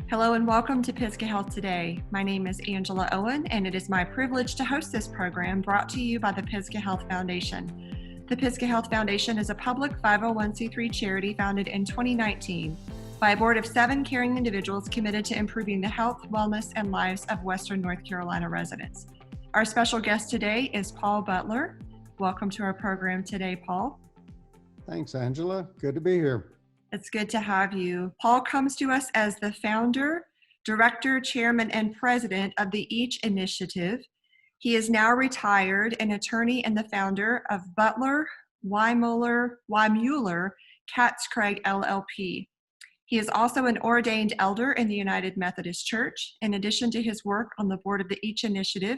Hello and welcome to Pisgah Health Today. My name is Angela Owen, and it is my privilege to host this program brought to you by the Pisgah Health Foundation. The Pisgah Health Foundation is a public 501c3 charity founded in 2019 by a board of 7 caring individuals committed to improving the health, wellness, and lives of Western North Carolina residents. Our special guest today is Paul Butler. Welcome to our program today, Paul. Thanks, Angela. Good to be here. It's good to have you. Paul comes to us as the founder, director, chairman, and president of the Each Initiative. He is now retired, an attorney and the founder of Butler, Wymuller, Katz Craig LLP. He is also an ordained elder in the United Methodist Church. In addition to his work on the board of the Each Initiative,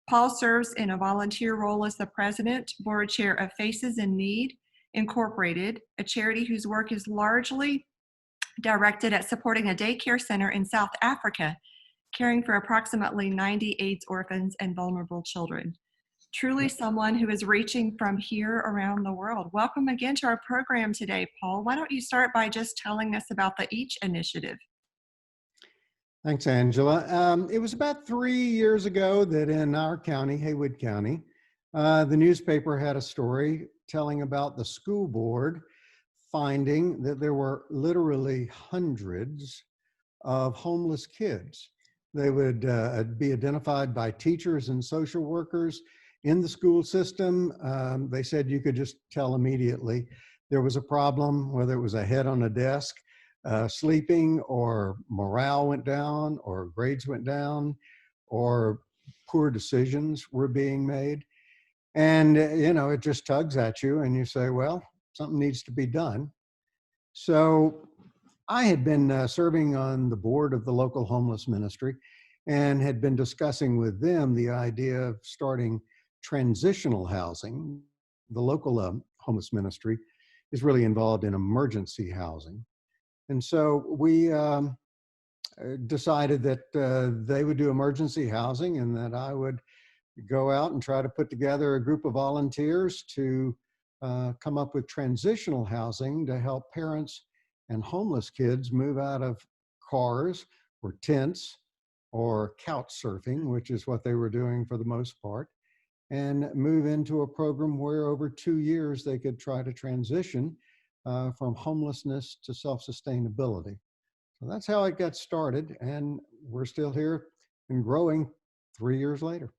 Paul serves in a volunteer role as the president, board chair of Faces in Need Incorporated, a charity whose work is largely directed at supporting a daycare center in South Africa, caring for approximately 90 AIDS orphans and vulnerable children. Truly someone who is reaching from here around the world. Welcome again to our program today, Paul. Why don't you start by just telling us about the Each Initiative? Thanks, Angela. It was about 3 years ago that in our county, Haywood County, the newspaper had a story telling about the school board finding that there were literally hundreds of homeless kids. They would be identified by teachers and social workers in the school system. They said you could just tell immediately there was a problem, whether it was a head on a desk, sleeping, or morale went down, or grades went down, or poor decisions were being made. And, it just tugs at you and you say, well, something needs to be done. So I had been serving on the board of the local homeless ministry and had been discussing with them the idea of starting transitional housing. The local homeless ministry is really involved in emergency housing. And so we decided that they would do emergency housing and that I would go out and try to put together a group of volunteers to come up with transitional housing to help parents and homeless kids move out of cars or tents or couch surfing, which is what they were doing for the most part, and move into a program where over 2 years they could try to transition from homelessness to self-sustainability. So that's how it got started, and we're still here and growing 3 years later.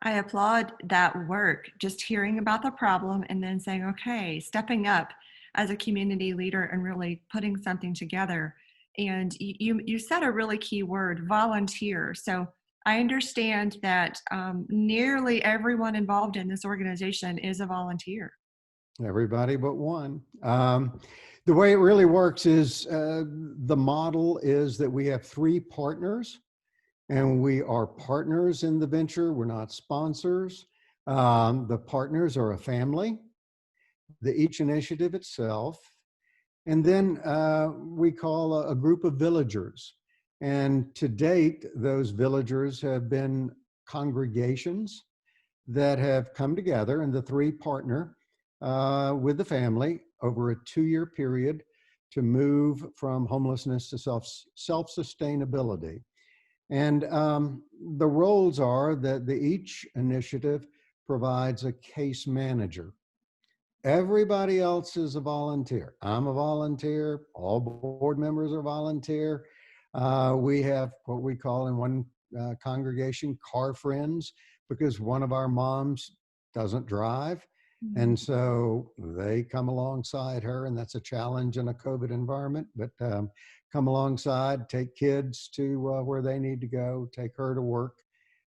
I applaud that work, just hearing about the problem and then saying, okay, stepping up as a community leader and really putting something together. And you said a really key word, volunteer. So I understand that nearly everyone involved in this organization is a volunteer. Everybody but one. The way it really works is the model is that we have 3 partners. And we are partners in the venture. We're not sponsors. The partners are a family, the Each Initiative itself, and then we call a group of villagers. And to date, those villagers have been congregations that have come together, and the 3 partner with the family over a 2-year period to move from homelessness to self-sustainability. And the roles are that the Each Initiative provides a case manager. Everybody else is a volunteer. I'm a volunteer. All board members are volunteer. We have what we call in one congregation car friends, because one of our moms doesn't drive. Mm-hmm. And so they come alongside her, and that's a challenge in a COVID environment, but come alongside, take kids to where they need to go, take her to work,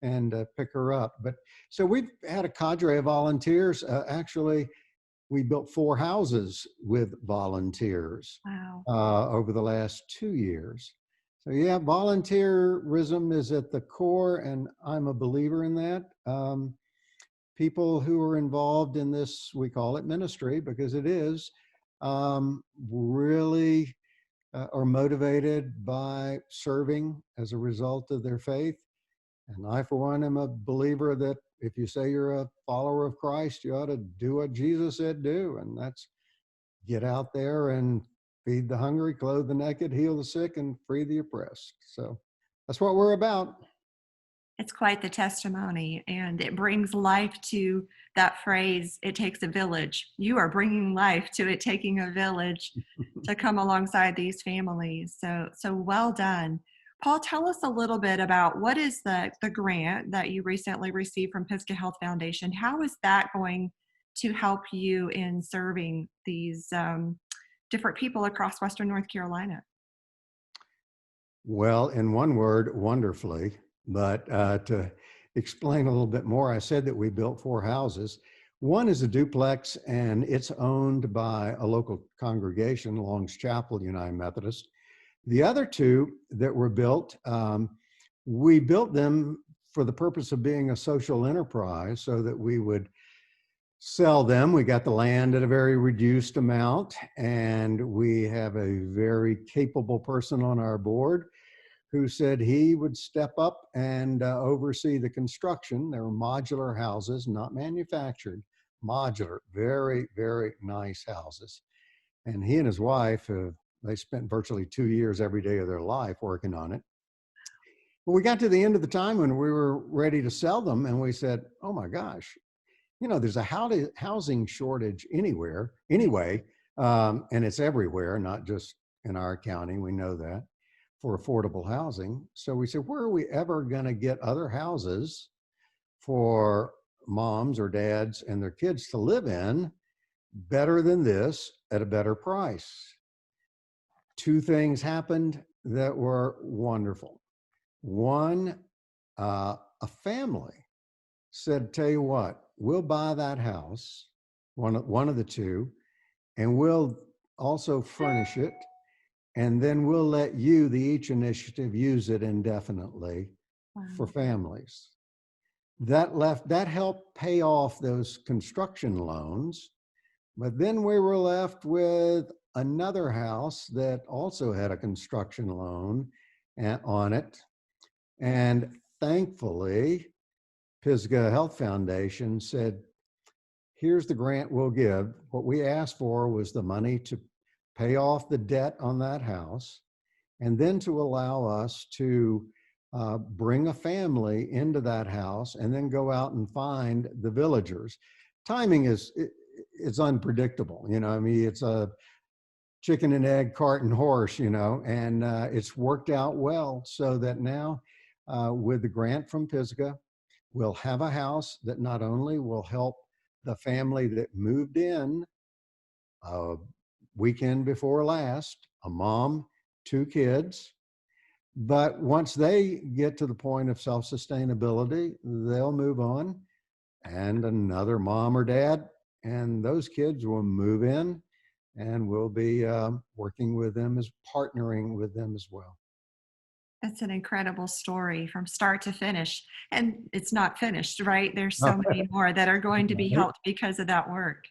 and pick her up. But so we've had a cadre of volunteers. Actually, we built 4 houses with volunteers. Wow. Over the last 2 years. So yeah, volunteerism is at the core, and I'm a believer in that. People who are involved in this, we call it ministry because it is, really are motivated by serving as a result of their faith. And I, for one, am a believer that if you say you're a follower of Christ, you ought to do what Jesus said do, and that's get out there and feed the hungry, clothe the naked, heal the sick, and free the oppressed. So that's what we're about. It's quite the testimony, and it brings life to that phrase, it takes a village. You are bringing life to it taking a village to come alongside these families. So well done. Paul, tell us a little bit about what is the grant that you recently received from Pisgah Health Foundation. How is that going to help you in serving these different people across Western North Carolina? Well, in one word, wonderfully. But to explain a little bit more, I said that we built 4 houses. One is a duplex, and it's owned by a local congregation, Long's Chapel United Methodist. The other 2 that were built, we built them for the purpose of being a social enterprise so that we would sell them. We got the land at a very reduced amount, and we have a very capable person on our board who said he would step up and oversee the construction. They were modular houses, not manufactured, modular, very, very nice houses. And he and his wife, they spent virtually 2 years every day of their life working on it. But we got to the end of the time when we were ready to sell them, and we said, oh my gosh, there's a housing shortage anyway, and it's everywhere, not just in our county, we know that, for affordable housing. So we said, where are we ever going to get other houses for moms or dads and their kids to live in better than this at a better price? 2 things happened that were wonderful. One, a family said, tell you what, we'll buy that house, one of the 2, and we'll also furnish it. And then we'll let you, the Each Initiative, use it indefinitely for families. That helped pay off those construction loans. But then we were left with another house that also had a construction loan on it. And thankfully, Pisgah Health Foundation said, here's the grant we'll give. What we asked for was the money to pay off the debt on that house, and then to allow us to bring a family into that house and then go out and find the villagers. Timing it's unpredictable. I mean, it's a chicken and egg, cart and horse, and it's worked out well so that now with the grant from Pisgah, we'll have a house that not only will help the family that moved in weekend before last, a mom, 2 kids. But once they get to the point of self-sustainability, they'll move on, and another mom or dad, and those kids will move in, and we'll be working with them, partnering with them as well. That's an incredible story from start to finish. And it's not finished, right? There's so many more that are going to be helped because of that work.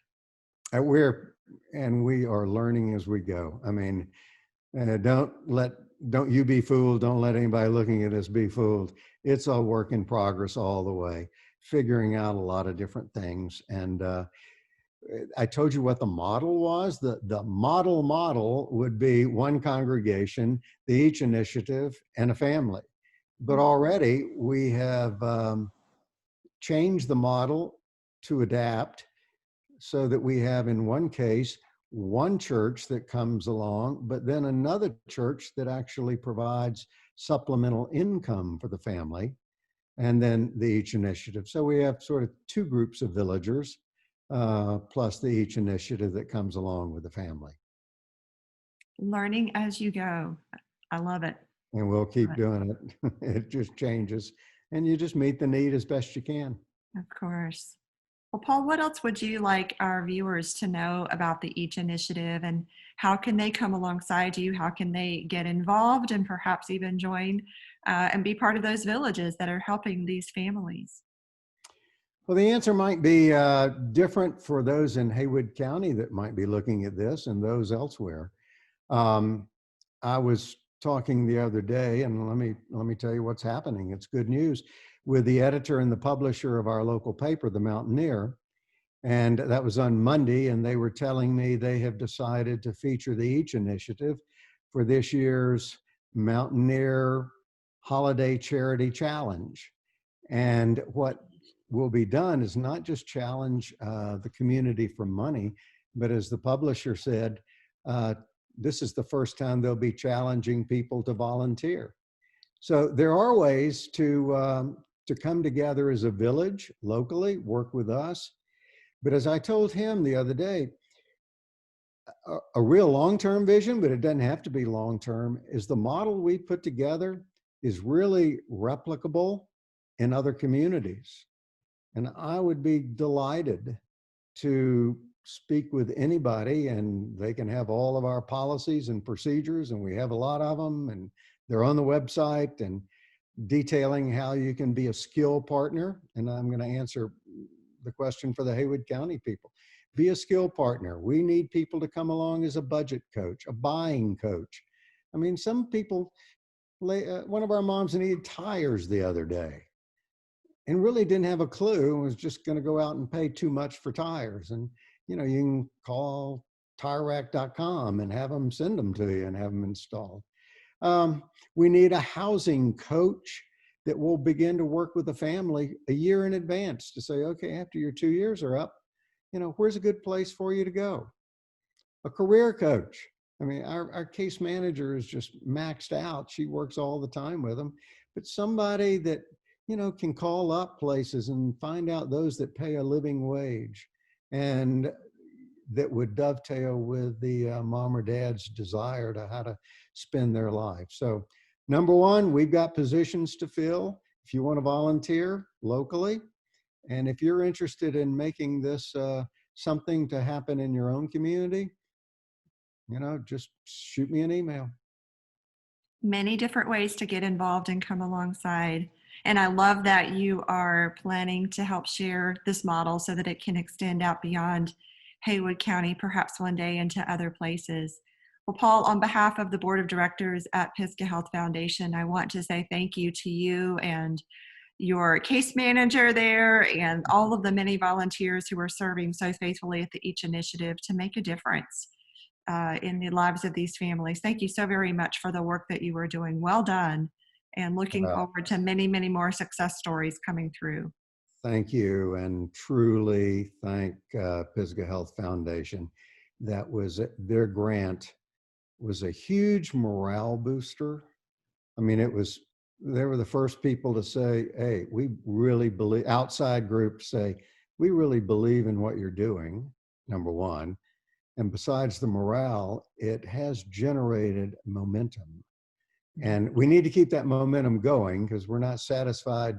We are learning as we go. I mean, don't you be fooled. Don't let anybody looking at us be fooled. It's a work in progress all the way, figuring out a lot of different things. And I told you what the model was. The model would be one congregation, the Each Initiative, and a family. But already we have changed the model to adapt so that we have, in one case, one church that comes along, but then another church that actually provides supplemental income for the family, and then the Each Initiative. So we have sort of 2 groups of villagers, plus the Each Initiative that comes along with the family. Learning as you go. I love it. And we'll keep doing it. It just changes, and you just meet the need as best you can. Of course. Well, Paul, what else would you like our viewers to know about the Each Initiative, and how can they come alongside you? How can they get involved and perhaps even join and be part of those villages that are helping these families? Well, the answer might be different for those in Haywood County that might be looking at this and those elsewhere. I was talking the other day, and let me tell you what's happening. It's good news, with the editor and the publisher of our local paper, The Mountaineer. And that was on Monday, and they were telling me they have decided to feature the Each Initiative for this year's Mountaineer Holiday Charity Challenge. And what will be done is not just challenge the community for money, but as the publisher said, this is the first time they'll be challenging people to volunteer. So there are ways to come together as a village locally, work with us. But as I told him the other day, a real long-term vision, but it doesn't have to be long-term, is the model we put together is really replicable in other communities. And I would be delighted to speak with anybody, and they can have all of our policies and procedures, and we have a lot of them, and they're on the website and detailing how you can be a skill partner. And I'm going to answer the question for the Haywood County people. Be a skill partner. We need people to come along as a budget coach, a buying coach. I mean, some people, one of our moms needed tires the other day and really didn't have a clue and was just going to go out and pay too much for tires. And, you know, you can call TireRack.com and have them send them to you and have them installed. We need a housing coach that will begin to work with the family a year in advance to say, okay, after your 2 years are up, you know, where's a good place for you to go? A career coach. I mean, our case manager is just maxed out. She works all the time with them, but somebody that, you know, can call up places and find out those that pay a living wage and that would dovetail with the mom or dad's desire to how to spend their life. So number one, we've got positions to fill. If you want to volunteer locally, and if you're interested in making this something to happen in your own community, you know, just shoot me an email. Many different ways to get involved and come alongside. And I love that you are planning to help share this model so that it can extend out beyond Haywood County, perhaps one day into other places. Well, Paul, on behalf of the board of directors at Pisgah Health Foundation, I want to say thank you to you and your case manager there and all of the many volunteers who are serving so faithfully at the Each Initiative to make a difference in the lives of these families. Thank you so very much for the work that you are doing. Well done. And looking forward to many, many more success stories coming through. Thank you, and truly thank Pisgah Health Foundation. That was their grant was a huge morale booster. I mean, they were the first people to say, hey, we really believe, outside groups say, we really believe in what you're doing, number one. And besides the morale, it has generated momentum. And we need to keep that momentum going because we're not satisfied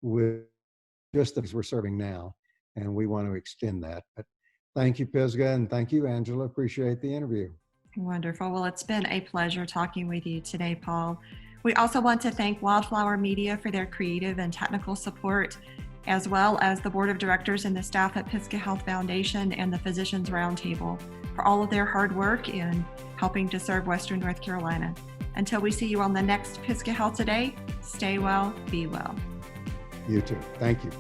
with just the things we're serving now. And we want to extend that. But thank you, Pisgah, and thank you, Angela. Appreciate the interview. Wonderful. Well, it's been a pleasure talking with you today, Paul. We also want to thank Wildflower Media for their creative and technical support, as well as the board of directors and the staff at Pisgah Health Foundation and the Physicians Roundtable for all of their hard work in helping to serve Western North Carolina. Until we see you on the next Pisgah Health Today, stay well, be well. You too. Thank you.